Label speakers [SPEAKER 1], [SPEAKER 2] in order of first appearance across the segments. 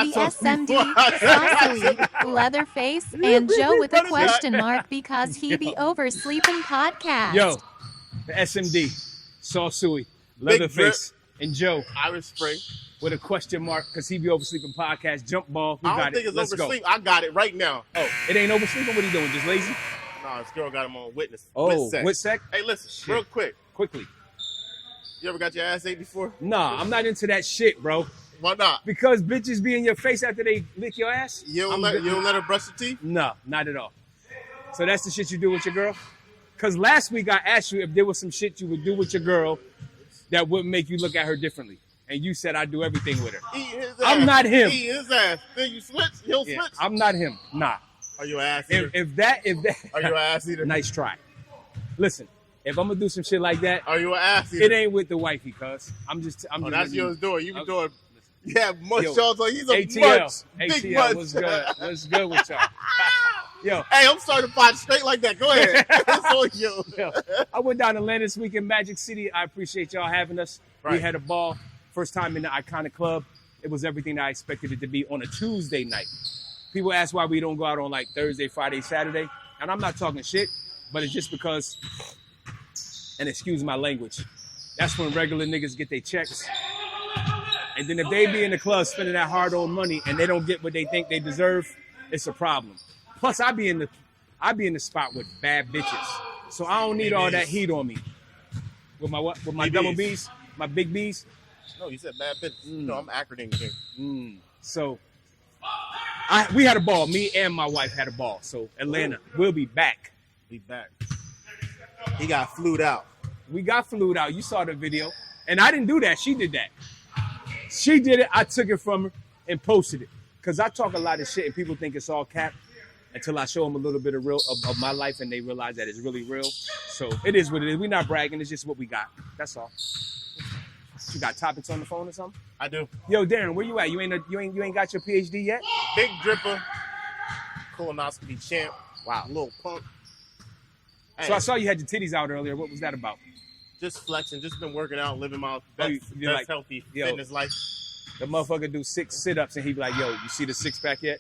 [SPEAKER 1] the SMD, Saucuey, Leatherface, and Joe with a question mark because he be oversleep'n podcast.
[SPEAKER 2] Yo, the SMD, Saucuey, Leatherface, and Joe.
[SPEAKER 3] Irish Spring.
[SPEAKER 2] With a question mark because he be oversleeping podcast. Jump ball. We
[SPEAKER 3] I
[SPEAKER 2] got
[SPEAKER 3] don't think
[SPEAKER 2] it.
[SPEAKER 3] it's
[SPEAKER 2] Let's
[SPEAKER 3] oversleep.
[SPEAKER 2] go.
[SPEAKER 3] I got it right now.
[SPEAKER 2] Oh, it ain't oversleeping? What he doing? Just lazy?
[SPEAKER 3] Nah, this girl got him on witness.
[SPEAKER 2] Oh, witsec?
[SPEAKER 3] Hey, listen,
[SPEAKER 2] Shit.
[SPEAKER 3] real quick.
[SPEAKER 2] Quickly.
[SPEAKER 3] You ever got your ass ate before?
[SPEAKER 2] Nah, I'm not into that shit, bro.
[SPEAKER 3] Why not?
[SPEAKER 2] Because bitches be in your face after they lick your ass?
[SPEAKER 3] You don't let her brush your teeth?
[SPEAKER 2] No, not at all. So that's the shit you do with your girl? Because last week I asked you if there was some shit you would do with your girl that would make you look at her differently. And you said I do everything with her.
[SPEAKER 3] Eat his ass.
[SPEAKER 2] I'm not him.
[SPEAKER 3] Eat his ass. Then you switch. He'll
[SPEAKER 2] Yeah,
[SPEAKER 3] switch.
[SPEAKER 2] I'm not him. Nah.
[SPEAKER 3] Are you an ass eater?
[SPEAKER 2] If that
[SPEAKER 3] Are you an ass eater?
[SPEAKER 2] Nice try. Listen, if I'm gonna do some shit like that,
[SPEAKER 3] Are you an ass eater?
[SPEAKER 2] it ain't with the wifey, cuz. I'm just
[SPEAKER 3] Oh, that's
[SPEAKER 2] letting
[SPEAKER 3] yours doing. You be
[SPEAKER 2] Okay.
[SPEAKER 3] doing. Yeah, much
[SPEAKER 2] Yo,
[SPEAKER 3] y'all. So he's a
[SPEAKER 2] ATL.
[SPEAKER 3] much. Big
[SPEAKER 2] ATL,
[SPEAKER 3] much.
[SPEAKER 2] what's good? What's good with y'all? Yo,
[SPEAKER 3] Hey, I'm certified straight like that. Go ahead. It's on you.
[SPEAKER 2] yo, I went down to Atlanta this week in Magic City. I appreciate y'all having us. We
[SPEAKER 3] Right.
[SPEAKER 2] had a ball. First time in the iconic club. It was everything that I expected it to be on a Tuesday night. People ask why we don't go out on like Thursday, Friday, Saturday. And I'm not talking shit, but it's just because, and excuse my language, that's when regular niggas get their checks. And then if they be in the club spending that hard-earned money and they don't get what they think they deserve, it's a problem. Plus, I be in the spot with bad bitches, so I don't need all that heat on me. With my what? With my
[SPEAKER 3] BBs.
[SPEAKER 2] double B's, my big B's.
[SPEAKER 3] No, you said bad bitch. No, I'm acronym king.
[SPEAKER 2] So we had a ball. Me and my wife had a ball. So Atlanta, we'll be back.
[SPEAKER 3] He back. He got flued out.
[SPEAKER 2] We got flued out. You saw the video, and I didn't do that. She did that. She did it. I took it from her and posted it because I talk a lot of shit and people think it's all cap until I show them a little bit of real of my life and they realize that it's really real. So it is what it is. We're not bragging. It's just what we got. That's all. You got topics on the phone or something?
[SPEAKER 3] I do.
[SPEAKER 2] Yo, Darren, where you at? You ain't got your PhD yet?
[SPEAKER 3] Big dripper. Colonoscopy champ. Wow. Little punk. Hey,
[SPEAKER 2] So I saw you had your titties out earlier. What was that about?
[SPEAKER 3] just flexing. Just been working out, living my best,
[SPEAKER 2] you
[SPEAKER 3] best
[SPEAKER 2] like-
[SPEAKER 3] healthy
[SPEAKER 2] yo.
[SPEAKER 3] fitness life.
[SPEAKER 2] The motherfucker do 6 sit-ups and he be like, yo, you see the six-pack yet?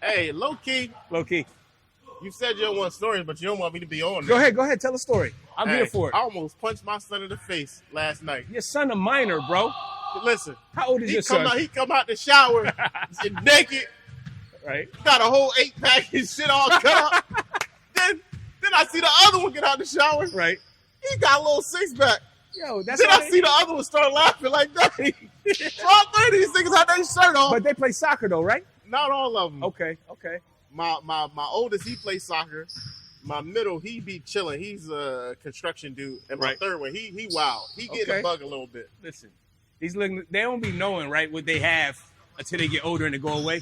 [SPEAKER 3] Hey, low key,
[SPEAKER 2] Low key.
[SPEAKER 3] you said you don't want stories, but you don't want me to be on
[SPEAKER 2] Go
[SPEAKER 3] there.
[SPEAKER 2] ahead. Tell a story. I'm
[SPEAKER 3] Hey,
[SPEAKER 2] here for it.
[SPEAKER 3] I almost punched my son in the face last night.
[SPEAKER 2] Your son a minor, bro.
[SPEAKER 3] Listen,
[SPEAKER 2] How old is your son?
[SPEAKER 3] he come out the shower naked,
[SPEAKER 2] Right?
[SPEAKER 3] got a whole 8-pack and shit all cut up. Then I see the other one get out the shower.
[SPEAKER 2] Right.
[SPEAKER 3] He got a little 6-pack.
[SPEAKER 2] Yo, that's
[SPEAKER 3] Then
[SPEAKER 2] how
[SPEAKER 3] I see the other one start laughing like that. All 3 of these niggas had their shirt on.
[SPEAKER 2] But they play soccer though, right?
[SPEAKER 3] Not all of them.
[SPEAKER 2] Okay.
[SPEAKER 3] My oldest, he plays soccer. My middle, he be chilling. He's a construction dude. And my
[SPEAKER 2] Right.
[SPEAKER 3] third one, he wild. He getting
[SPEAKER 2] Okay.
[SPEAKER 3] a bug a little bit.
[SPEAKER 2] Listen, these looking, they don't be knowing, right, what they have until they get older and they go away.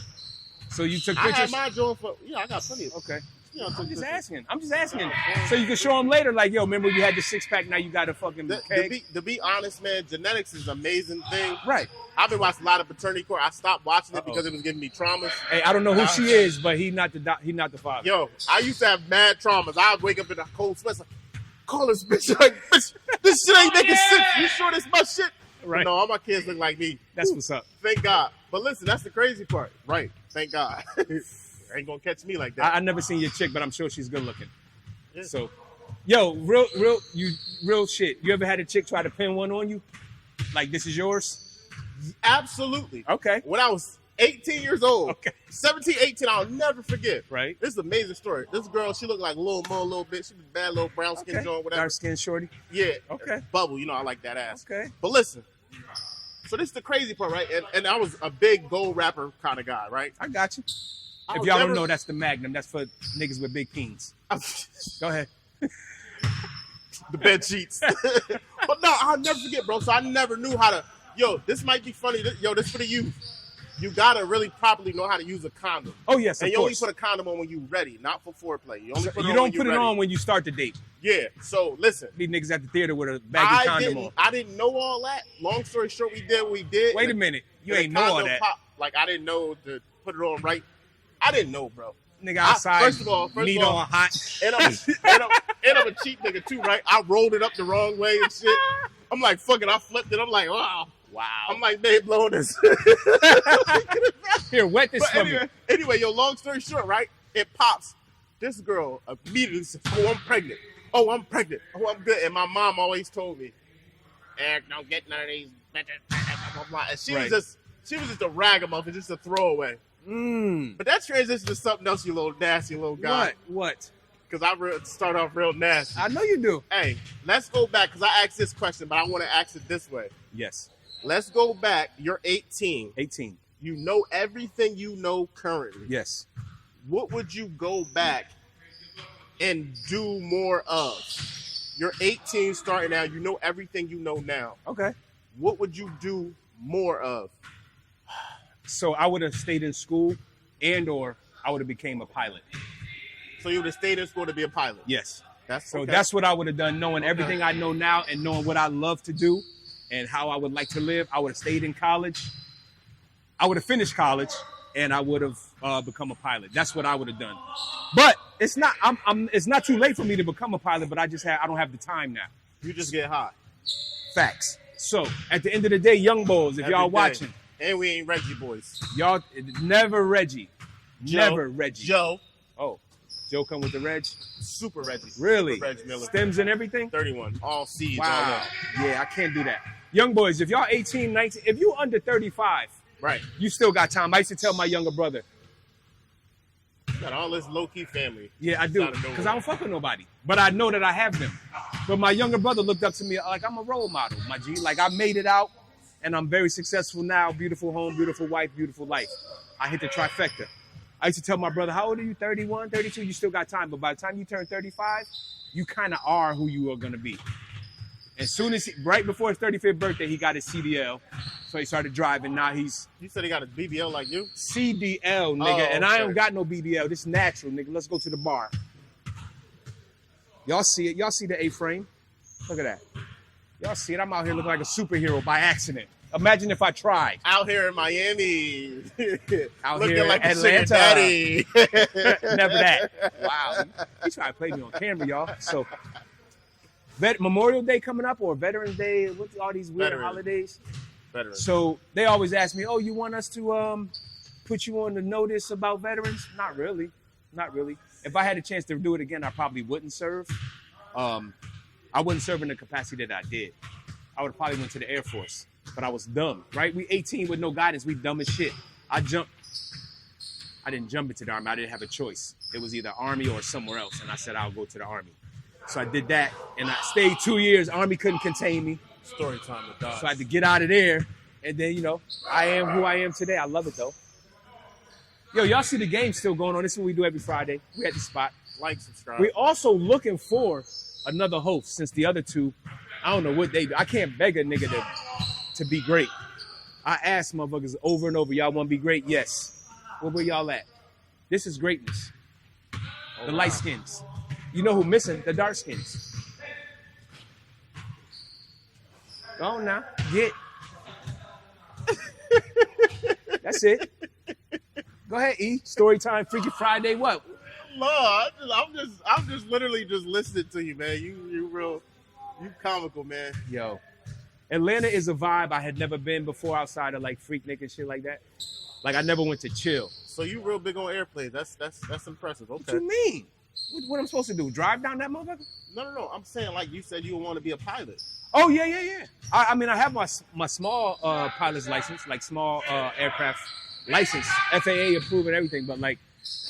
[SPEAKER 2] So you took
[SPEAKER 3] I had
[SPEAKER 2] pictures?
[SPEAKER 3] my joint for, I got plenty of
[SPEAKER 2] Okay.
[SPEAKER 3] I took
[SPEAKER 2] I'm just
[SPEAKER 3] pictures.
[SPEAKER 2] asking. So you can show them later, like, yo, remember you had the 6-pack, now you got a fucking keg?
[SPEAKER 3] To be honest, man, genetics is an amazing thing.
[SPEAKER 2] Right.
[SPEAKER 3] I've been watching a lot of paternity court. I stopped watching it
[SPEAKER 2] Uh-oh.
[SPEAKER 3] because it was giving me traumas.
[SPEAKER 2] Hey, I don't know who she is, but he not the father.
[SPEAKER 3] Yo, I used to have mad traumas. I'd wake up in a cold sweat, like, call this bitch, like, bitch, this shit ain't making sense. You sure this my shit?
[SPEAKER 2] Right.
[SPEAKER 3] But no, all my kids look like me.
[SPEAKER 2] That's
[SPEAKER 3] Whew,
[SPEAKER 2] what's up.
[SPEAKER 3] Thank God. But listen, that's the crazy part. Right. Thank God. Ain't gonna catch me like that.
[SPEAKER 2] I never seen your chick, but I'm sure she's good looking.
[SPEAKER 3] Yeah.
[SPEAKER 2] So, yo, real shit. You ever had a chick try to pin one on you? Like, this is yours?
[SPEAKER 3] Absolutely.
[SPEAKER 2] Okay.
[SPEAKER 3] When I was 18 years old,
[SPEAKER 2] Okay.
[SPEAKER 3] 17, 18, I'll never forget.
[SPEAKER 2] Right.
[SPEAKER 3] This is an amazing story. This girl, she looked like Lil Mo a little bit. She was a bad little brown skin
[SPEAKER 2] Okay.
[SPEAKER 3] joint, whatever.
[SPEAKER 2] Dark skin shorty.
[SPEAKER 3] Yeah.
[SPEAKER 2] Okay.
[SPEAKER 3] Bubble, I like that ass.
[SPEAKER 2] Okay.
[SPEAKER 3] But listen, so this is the crazy part, right? And I was a big gold rapper kind of guy, right?
[SPEAKER 2] I got you.
[SPEAKER 3] I
[SPEAKER 2] If
[SPEAKER 3] was
[SPEAKER 2] y'all
[SPEAKER 3] never-
[SPEAKER 2] don't know, that's the Magnum. That's for niggas with big peens. Go ahead.
[SPEAKER 3] The bed sheets. But no, I'll never forget, bro. So I never knew how to. Yo, this might be funny. This for the youth. You gotta really properly know how to use a condom.
[SPEAKER 2] Oh, yes,
[SPEAKER 3] And
[SPEAKER 2] of
[SPEAKER 3] you only
[SPEAKER 2] course.
[SPEAKER 3] put a condom on when you're ready, not for foreplay. You only put it
[SPEAKER 2] You
[SPEAKER 3] on
[SPEAKER 2] don't
[SPEAKER 3] when
[SPEAKER 2] put
[SPEAKER 3] you're
[SPEAKER 2] it
[SPEAKER 3] ready.
[SPEAKER 2] on when you start the date.
[SPEAKER 3] Yeah. So listen,
[SPEAKER 2] These niggas at the theater with a baggy condom on.
[SPEAKER 3] I didn't know all that. Long story short, we did what we did.
[SPEAKER 2] Wait a minute. You
[SPEAKER 3] And the
[SPEAKER 2] ain't know all
[SPEAKER 3] condom
[SPEAKER 2] that.
[SPEAKER 3] popped. Like I didn't know to put it on right. I didn't know, bro.
[SPEAKER 2] Nigga outside,
[SPEAKER 3] first of all,
[SPEAKER 2] meat on hot.
[SPEAKER 3] And I'm a cheap nigga too, right? I rolled it up the wrong way and shit. I'm like, fuck it, I flipped it. I'm like, wow.
[SPEAKER 2] Wow.
[SPEAKER 3] I'm like, babe, blow this.
[SPEAKER 2] Here, wet this for me.
[SPEAKER 3] Anyway, yo, long story short, right? It pops. This girl immediately says, oh, I'm pregnant. Oh, I'm pregnant. Oh, I'm good. And my mom always told me, Eric, don't get none of these bitches. And she was just a ragamuffin, just a throwaway. But that transitions to something else, you little nasty little guy.
[SPEAKER 2] What?
[SPEAKER 3] Because I start off real nasty.
[SPEAKER 2] I know you do.
[SPEAKER 3] Hey, let's go back, because I asked this question, but I want to ask it this way.
[SPEAKER 2] Yes.
[SPEAKER 3] Let's go back. You're 18.
[SPEAKER 2] 18.
[SPEAKER 3] You know everything you know currently.
[SPEAKER 2] Yes.
[SPEAKER 3] What would you go back and do more of? You're 18 starting out. You know everything you know now.
[SPEAKER 2] Okay.
[SPEAKER 3] What would you do more of?
[SPEAKER 2] So I would have stayed in school or I would have became a pilot.
[SPEAKER 3] So you would have stayed in school to be a pilot?
[SPEAKER 2] Yes.
[SPEAKER 3] That's
[SPEAKER 2] what I would have done, knowing everything I know now and knowing what I love to do and how I would like to live. I would have stayed in college. I would have finished college and I would have become a pilot. That's what I would have done. But it's not it's not too late for me to become a pilot, but I don't have the time now.
[SPEAKER 3] You just get hot.
[SPEAKER 2] Facts. So at the end of the day, young boys, if y'all watching.
[SPEAKER 3] And we ain't Reggie boys.
[SPEAKER 2] Y'all, never Reggie. Never Reggie.
[SPEAKER 3] Joe.
[SPEAKER 2] Oh, Joe come with the Reg?
[SPEAKER 3] Super Reggie.
[SPEAKER 2] Really?
[SPEAKER 3] Super Reg Miller.
[SPEAKER 2] Stems and everything?
[SPEAKER 3] 31. All seeds.
[SPEAKER 2] Wow.
[SPEAKER 3] All that.
[SPEAKER 2] Yeah, I can't do that. Young boys, if y'all 18, 19, if you under 35,
[SPEAKER 3] right,
[SPEAKER 2] you still got time. I used to tell my younger brother.
[SPEAKER 3] You got all this low-key family.
[SPEAKER 2] Yeah, I do. Because I don't fuck with nobody. But I know that I have them. But my younger brother looked up to me like I'm a role model, my G. Like I made it out. And I'm very successful now. Beautiful home, beautiful wife, beautiful life. I hit the trifecta. I used to tell my brother, how old are you? 31, 32? You still got time. But by the time you turn 35, you kind of are who you are going to be. As soon as, right before his 35th birthday, he got his CDL. So he started driving. Now he's...
[SPEAKER 3] You said he got a BBL like you?
[SPEAKER 2] CDL, nigga. And I ain't got no BBL. This is natural, nigga. Let's go to the bar. Y'all see it. Y'all see the A-frame? Look at that. Y'all see it? I'm out here looking like a superhero by accident. Imagine if I tried.
[SPEAKER 3] Out here in Miami.
[SPEAKER 2] Out
[SPEAKER 3] looking
[SPEAKER 2] here
[SPEAKER 3] like
[SPEAKER 2] in Atlanta.
[SPEAKER 3] Daddy.
[SPEAKER 2] Never that. Wow. He tried to play me on camera, y'all. So, Memorial Day coming up or Veterans Day, what's all these weird holidays?
[SPEAKER 3] Veterans.
[SPEAKER 2] So, they always ask me, oh, you want us to put you on the notice about veterans? Not really. Not really. If I had a chance to do it again, I probably wouldn't serve. I wouldn't serve in the capacity that I did. I would have probably went to the Air Force, but I was dumb, right? We 18 with no guidance. We dumb as shit. I didn't jump into the Army. I didn't have a choice. It was either Army or somewhere else, and I said I'll go to the Army. So I did that, and I stayed 2 years. Army couldn't contain me.
[SPEAKER 3] Story time with God.
[SPEAKER 2] So I had to get out of there, and then, I am who I am today. I love it, though. Yo, y'all see the game still going on. This is what we do every Friday. We at the spot.
[SPEAKER 3] Like, subscribe.
[SPEAKER 2] We also looking for another host, since the other two, I don't know what they do. I can't beg a nigga to be great. I ask motherfuckers over and over, y'all want to be great? Yes. Where y'all at? This is greatness. The light skins. You know who missing? The dark skins. Go on now. Get. That's it. Go ahead, E. Story time, Freaky Friday, what?
[SPEAKER 3] Lord, I'm just literally just listening to you, man. You comical, man.
[SPEAKER 2] Yo, Atlanta is a vibe I had never been before outside of like Freaknik and shit like that. Like I never went to chill.
[SPEAKER 3] So you real big on airplanes. That's impressive. Okay.
[SPEAKER 2] What you mean? What I'm supposed to do? Drive down that motherfucker?
[SPEAKER 3] No. I'm saying like you said you want to be a pilot.
[SPEAKER 2] Oh yeah. I mean I have my small pilot's license, like small aircraft license, FAA approved and everything. But like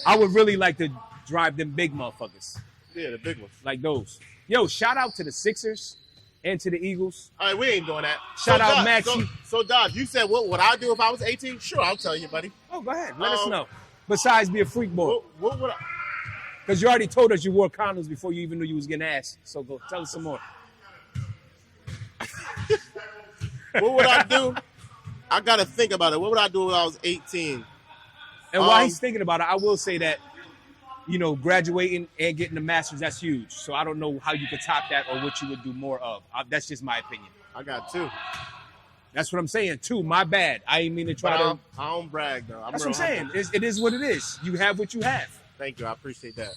[SPEAKER 2] I would really like to drive them big motherfuckers.
[SPEAKER 3] Yeah, the big ones.
[SPEAKER 2] Like those. Yo, shout out to the Sixers and to the Eagles.
[SPEAKER 3] All right, we ain't doing that.
[SPEAKER 2] Shout out Maxie.
[SPEAKER 3] So Dodge, you said what would I do if I was 18? Sure, I'll tell you, buddy.
[SPEAKER 2] Oh, go ahead. Let us know. Besides be a freak boy.
[SPEAKER 3] What would I...
[SPEAKER 2] Because you already told us you wore condoms before you even knew you was getting ass. So go tell us some more.
[SPEAKER 3] What would I do? I got to think about it. What would I do if I was 18?
[SPEAKER 2] And while he's thinking about it, I will say that, graduating and getting a master's, that's huge. So I don't know how you could top that or what you would do more of. That's just my opinion.
[SPEAKER 3] I got 2.
[SPEAKER 2] That's what I'm saying, 2. My bad. I ain't mean to try to...
[SPEAKER 3] I don't brag, though.
[SPEAKER 2] That's what I'm saying. It is what it is. You have what you have.
[SPEAKER 3] Thank you. I appreciate that.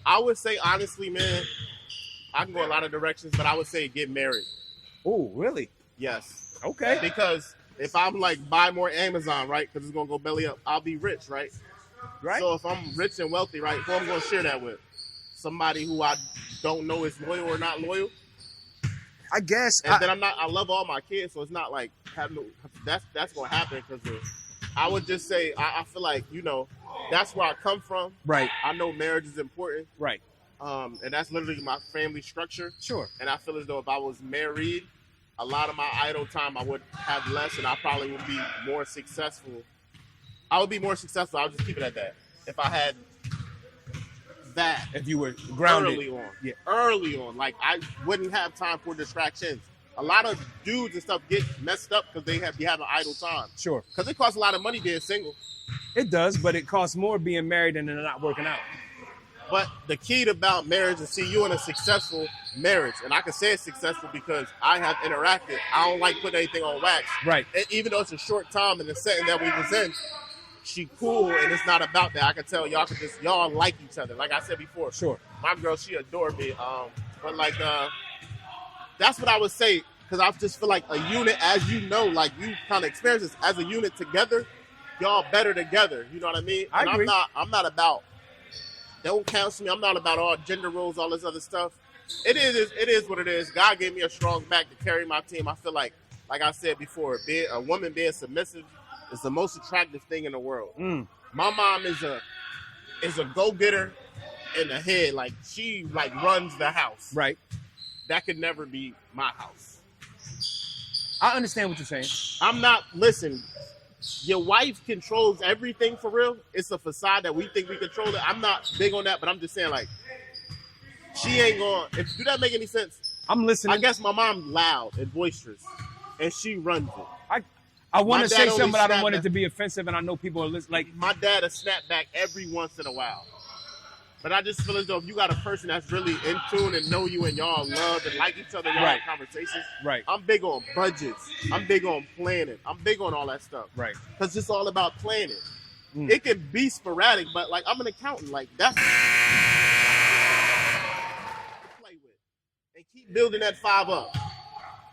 [SPEAKER 3] I would say, honestly, man, I can go a lot of directions, but I would say get married.
[SPEAKER 2] Oh, really?
[SPEAKER 3] Yes.
[SPEAKER 2] Okay.
[SPEAKER 3] Because if I'm like buy more Amazon, right? Because it's gonna go belly up. I'll be rich, right?
[SPEAKER 2] Right.
[SPEAKER 3] So if I'm rich and wealthy, right, who I'm gonna share that with? Somebody who I don't know is loyal or not loyal.
[SPEAKER 2] I guess.
[SPEAKER 3] And then I love all my kids, so it's not like that's gonna happen because I would just say I feel like that's where I come from.
[SPEAKER 2] Right.
[SPEAKER 3] I know marriage is important.
[SPEAKER 2] Right.
[SPEAKER 3] And that's literally my family structure.
[SPEAKER 2] Sure.
[SPEAKER 3] And I feel as though if I was married, a lot of my idle time I would have less, and I probably would be more successful. I would be more successful. I'll just keep it at that. If I had that.
[SPEAKER 2] If you were grounded.
[SPEAKER 3] Early on.
[SPEAKER 2] Yeah.
[SPEAKER 3] Early on. Like, I wouldn't have time for distractions. A lot of dudes and stuff get messed up because they be having idle time.
[SPEAKER 2] Sure.
[SPEAKER 3] Because it costs a lot of money being single.
[SPEAKER 2] It does, but it costs more being married and not working out.
[SPEAKER 3] But the key about marriage is see you in a successful marriage. And I can say it's successful because I have interacted. I don't like putting anything on wax.
[SPEAKER 2] Right.
[SPEAKER 3] And even though it's a short time in the setting that we was in, she cool and it's not about that. I can tell y'all like each other. Like I said before.
[SPEAKER 2] Sure.
[SPEAKER 3] My girl, she adored me. But like that's what I would say. Because I just feel like a unit, as you know, like you kind of experience this as a unit together, y'all better together. You know what I mean?
[SPEAKER 2] I agree.
[SPEAKER 3] I'm not about, don't counsel me. I'm not about all gender roles, all this other stuff. It is what it is. God gave me a strong back to carry my team. I feel like I said before, a woman being submissive is the most attractive thing in the world. My mom is a go-getter in the head. Like, she like runs the house.
[SPEAKER 2] Right.
[SPEAKER 3] That could never be my house.
[SPEAKER 2] I understand what you're saying.
[SPEAKER 3] Listen, your wife controls everything for real. It's a facade that we think we control it. I'm not big on that, but I'm just saying, like, she ain't going, do that make any sense?
[SPEAKER 2] I'm listening.
[SPEAKER 3] I guess my mom loud and boisterous, and she runs it.
[SPEAKER 2] I want to say
[SPEAKER 3] only
[SPEAKER 2] something, but I don't
[SPEAKER 3] snap
[SPEAKER 2] want it
[SPEAKER 3] back.
[SPEAKER 2] to be offensive, and I know people are listening. Like,
[SPEAKER 3] My dad will snap back every once in a while. But I just feel as though if you got a person that's really in tune and know you and y'all love and like each other, y'all
[SPEAKER 2] Right.
[SPEAKER 3] have conversations.
[SPEAKER 2] Right.
[SPEAKER 3] I'm big on budgets. I'm big on planning. I'm big on all that stuff.
[SPEAKER 2] Right.
[SPEAKER 3] Because it's all about planning. It can be sporadic, but like I'm an accountant. Like that's play with. And keep building that 5 up.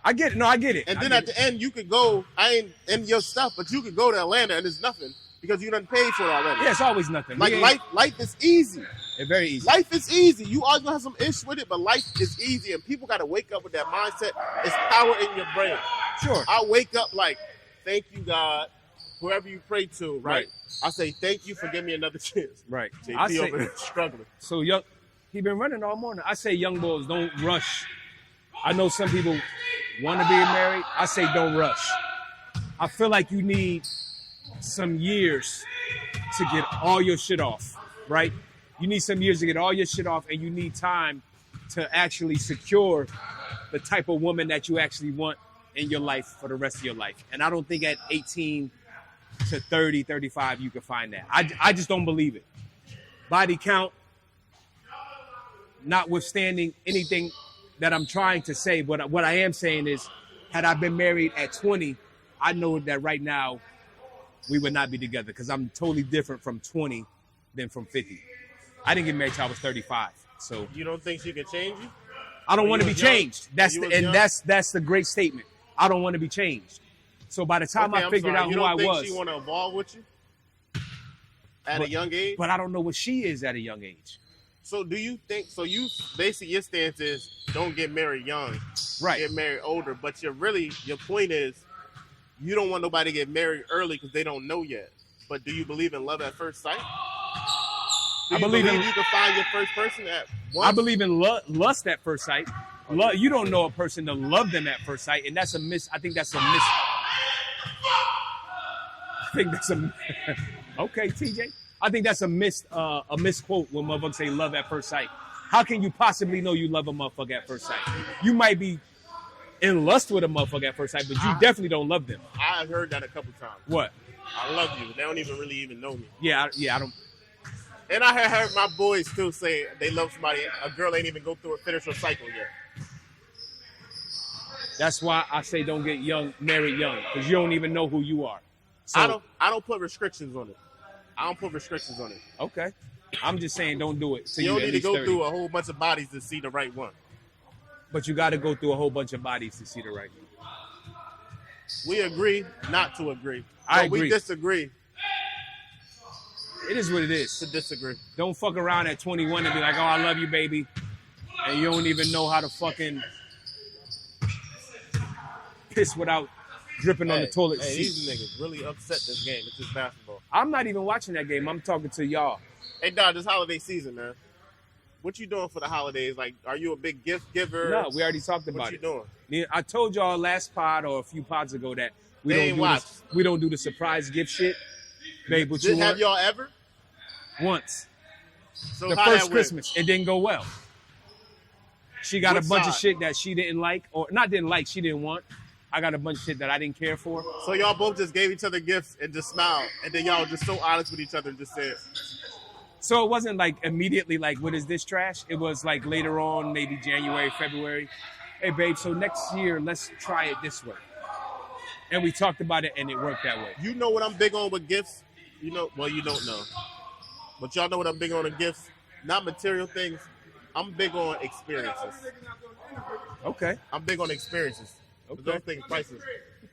[SPEAKER 2] I get it. No, I get it.
[SPEAKER 3] And then at the end, you could go, I ain't in your stuff, but you could go to Atlanta and it's nothing because you done paid for it already.
[SPEAKER 2] Yeah, it's always nothing.
[SPEAKER 3] Like life is easy.
[SPEAKER 2] It's very easy.
[SPEAKER 3] Life is easy. You always gonna have some ish with it, but life is easy, and people gotta wake up with that mindset. It's power in your brain.
[SPEAKER 2] Sure.
[SPEAKER 3] I wake up like, thank you, God, whoever you pray to, right?
[SPEAKER 2] Right.
[SPEAKER 3] I say, thank you for giving me another chance.
[SPEAKER 2] Right.
[SPEAKER 3] JP over there struggling.
[SPEAKER 2] So he been running all morning. I say young boys, don't rush. I know some people want to be married. I say don't rush. I feel like you need some years to get all your shit off, right? You need some years to get all your shit off, and you need time to actually secure the type of woman that you actually want in your life for the rest of your life. And I don't think at 18 to 30, 35, you can find that. I just don't believe it. Body count, notwithstanding anything that I'm trying to say, but what I am saying is, had I been married at 20, I know that right now we would not be together because I'm totally different from 20 than from 50. I didn't get married till I was 35. So
[SPEAKER 3] You don't think she could change you?
[SPEAKER 2] I don't want to be
[SPEAKER 3] was young?
[SPEAKER 2] changed. That's
[SPEAKER 3] When you
[SPEAKER 2] the,
[SPEAKER 3] was
[SPEAKER 2] and
[SPEAKER 3] young?
[SPEAKER 2] that's the great statement. I don't want to be changed. So by the time I figured out who I
[SPEAKER 3] You don't
[SPEAKER 2] was,
[SPEAKER 3] think she want to evolve with you at a young age?
[SPEAKER 2] but I don't know what she is at a young age.
[SPEAKER 3] So do you think, you basically your stance is don't get married young,
[SPEAKER 2] Right.
[SPEAKER 3] get married older, but your point is you don't want nobody to get married early because they don't know yet. But do you believe in love at first sight? Do you believe you can find your first person at once?
[SPEAKER 2] I believe in lust at first sight. You don't know a person to love them at first sight, and that's a miss. I think that's a miss. Okay, TJ. I think that's a misquote when motherfuckers say love at first sight. How can you possibly know you love a motherfucker at first sight? You might be in lust with a motherfucker at first sight, but you definitely don't love them.
[SPEAKER 3] I've heard that a couple times.
[SPEAKER 2] What?
[SPEAKER 3] I love you. They don't even know me.
[SPEAKER 2] Yeah, I don't.
[SPEAKER 3] And I have heard my boys still say they love somebody. A girl ain't even go through finish her cycle yet.
[SPEAKER 2] That's why I say don't get married young, because you don't even know who you are. So,
[SPEAKER 3] I don't put restrictions on it.
[SPEAKER 2] Okay. I'm just saying don't do it. So
[SPEAKER 3] You don't need to go
[SPEAKER 2] 30.
[SPEAKER 3] through a whole bunch of bodies to see the right one.
[SPEAKER 2] But you got to go through a whole bunch of bodies to see the right one.
[SPEAKER 3] We agree not to agree.
[SPEAKER 2] I
[SPEAKER 3] So
[SPEAKER 2] agree.
[SPEAKER 3] We disagree
[SPEAKER 2] It is what it is.
[SPEAKER 3] to disagree.
[SPEAKER 2] Don't fuck around at 21 and be like, oh, I love you, baby. And you don't even know how to fucking piss without dripping on the toilet seat.
[SPEAKER 3] These niggas really upset this game. It's just basketball.
[SPEAKER 2] I'm not even watching that game. I'm talking to y'all.
[SPEAKER 3] Hey, dog, this holiday season, man. What you doing for the holidays? Like, are you a big gift giver?
[SPEAKER 2] No, we already talked about
[SPEAKER 3] What you doing?
[SPEAKER 2] it. I told y'all last pod or a few pods ago that we
[SPEAKER 3] They ain't
[SPEAKER 2] we don't do the surprise gift shit. Babe, what you
[SPEAKER 3] Have
[SPEAKER 2] want?
[SPEAKER 3] y'all ever?
[SPEAKER 2] Once.
[SPEAKER 3] So
[SPEAKER 2] The
[SPEAKER 3] how
[SPEAKER 2] first
[SPEAKER 3] that
[SPEAKER 2] Christmas. It didn't go well. She got
[SPEAKER 3] What
[SPEAKER 2] a bunch of
[SPEAKER 3] side?
[SPEAKER 2] shit that she didn't like, or not didn't like, she didn't want. I got a bunch of shit that I didn't care for.
[SPEAKER 3] Went? So y'all both just gave each other gifts and just smiled, and then y'all were just so honest with each other and just said,
[SPEAKER 2] So it wasn't like immediately like, what is this trash? It was like later on, maybe January, February. Hey, babe, so next year, let's try it this way. And we talked about it, and it worked that way.
[SPEAKER 3] you know what I'm big on with gifts? You know, well, you don't know. But y'all know what I'm big on in gifts? Not material things. I'm big on experiences.
[SPEAKER 2] Okay.
[SPEAKER 3] I'm big on experiences.
[SPEAKER 2] Okay.
[SPEAKER 3] Those things priceless.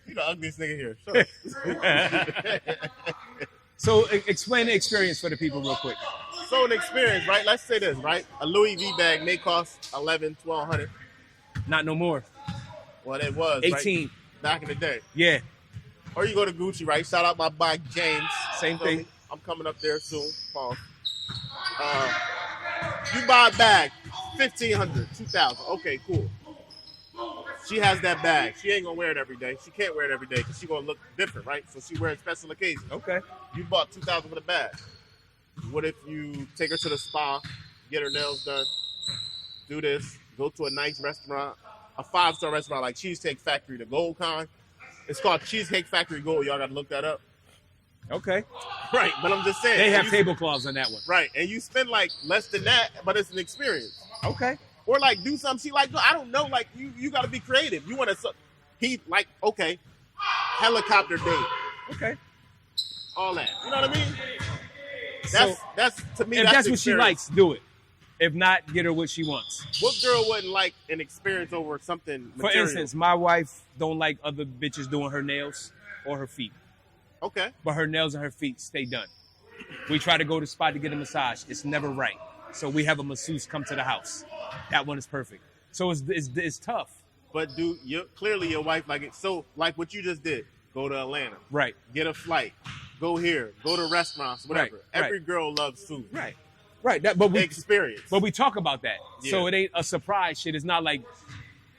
[SPEAKER 3] You the ugliest nigga here. Shut up.
[SPEAKER 2] So explain the experience for the people real quick.
[SPEAKER 3] So an experience, right? Let's say this, right? A Louis V bag may cost $1,100, $1,200.
[SPEAKER 2] Not no more.
[SPEAKER 3] Well, it was
[SPEAKER 2] 18.
[SPEAKER 3] right? Back in the day.
[SPEAKER 2] Yeah.
[SPEAKER 3] Or you go to Gucci, right? Shout out my boy James.
[SPEAKER 2] Same
[SPEAKER 3] Feel
[SPEAKER 2] thing.
[SPEAKER 3] me? I'm coming up there soon. Pause. You buy a bag, $1,500, $2,000. Okay, cool. She has that bag. She ain't gonna wear it every day. She can't wear it every day because she gonna look different, right? So she wears special occasions.
[SPEAKER 2] Okay.
[SPEAKER 3] You bought $2,000 for the bag. What if you take her to the spa, get her nails done, do this, go to a nice restaurant, a 5-star restaurant like Cheesecake Factory, the Gold Con. It's called Cheesecake Factory Gold. Y'all gotta look that up.
[SPEAKER 2] Okay.
[SPEAKER 3] Right, but I'm just saying.
[SPEAKER 2] They have
[SPEAKER 3] you-
[SPEAKER 2] tablecloths on that one.
[SPEAKER 3] Right, and you spend like less than that, but it's an experience.
[SPEAKER 2] Okay.
[SPEAKER 3] Or like do something she like. No, I don't know. Like you got to be creative. You want to. He like okay, helicopter date,
[SPEAKER 2] Okay.
[SPEAKER 3] all that. You know what I mean?
[SPEAKER 2] So
[SPEAKER 3] That's to me.
[SPEAKER 2] if that's what she
[SPEAKER 3] experience.
[SPEAKER 2] likes, do it. If not, get her what she wants.
[SPEAKER 3] What girl wouldn't like an experience over something
[SPEAKER 2] For
[SPEAKER 3] material?
[SPEAKER 2] instance, my wife don't like other bitches doing her nails or her feet.
[SPEAKER 3] Okay.
[SPEAKER 2] But her nails and her feet stay done. We try to go to the spot to get a massage. It's never right. So we have a masseuse come to the house. That one is perfect. So it's tough.
[SPEAKER 3] But clearly your wife like it. So like what you just did, go to Atlanta,
[SPEAKER 2] Right.
[SPEAKER 3] get a flight, go here, go to restaurants, whatever.
[SPEAKER 2] Right,
[SPEAKER 3] Every
[SPEAKER 2] right.
[SPEAKER 3] girl loves food.
[SPEAKER 2] Right. Right. But we
[SPEAKER 3] Experience.
[SPEAKER 2] But we talk about that. So
[SPEAKER 3] Yeah.
[SPEAKER 2] it ain't a surprise shit. It's not like,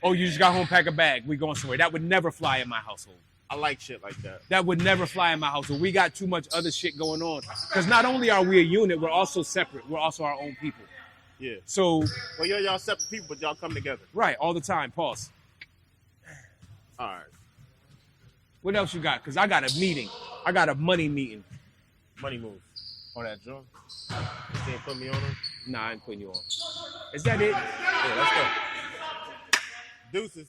[SPEAKER 2] oh, you just got home, pack a bag. We going somewhere. That would never fly in my household.
[SPEAKER 3] I like shit like that.
[SPEAKER 2] That would never fly in my household. We got too much other shit going on. Because not only are we a unit, we're also separate. We're also our own people.
[SPEAKER 3] Yeah.
[SPEAKER 2] So,
[SPEAKER 3] Well, y'all separate people, but y'all come together.
[SPEAKER 2] right, all the time. Pause.
[SPEAKER 3] All right.
[SPEAKER 2] What else you got? Because I got a meeting. I got a money meeting.
[SPEAKER 3] Money moves. Oh, that John. You can't put me on him?
[SPEAKER 2] Nah, I ain't putting you on. Is that it?
[SPEAKER 3] Yeah, let's go. Deuces.